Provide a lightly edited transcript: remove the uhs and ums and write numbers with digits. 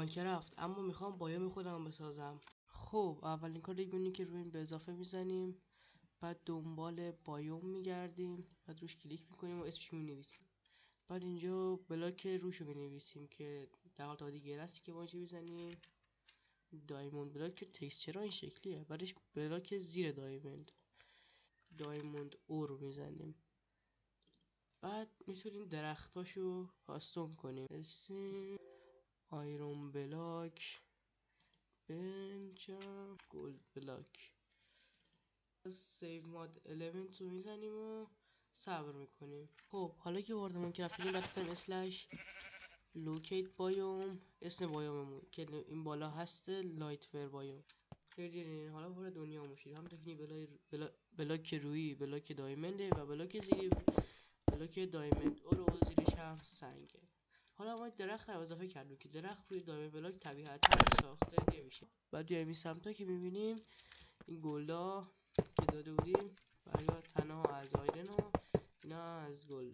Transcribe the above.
که رفت، اما میخوام بایوم خودم بسازم. خب اولین کار دیگه که روی این به اضافه میزنیم، بعد دنبال بایوم میگردیم، بعد روش کلیک میکنیم و اسمش مینویسیم. بعد اینجا بلاک روشو مینویسیم که در حال تادیگر هستی که باشه میزنیم دایموند بلاک. تکسچر این شکلیه، بعدش بلاک زیر دایموند او رو میزنیم. بعد میتونیم درختاشو کاستوم کنیم، اسم آیرون بلاک، بنچم، گولد بلاک. سیو ماد المنت رو میزنیم و صبر میکنیم. خب حالا که وارد ماینکرافت شدیم، بعد بزنیم اسلش لوکیت بایوم، اسم بایوممون که این بالا هست لایت فر بایوم. حالا وارد دنیا میشید. هم تکنی بلاک روی بلاک دایمنده و بلاک زیری بلاک دایمند او رو زیرش هم سنگه. حالا ما درخت هم اضافه کردیم که درخت روی دایمند بلاک طبیعتا ساخته نمیشه. بعد بیایم این سمتا که میبینیم این گلدا که داده بودیم برای تنها از آیرن و اینا از گلد.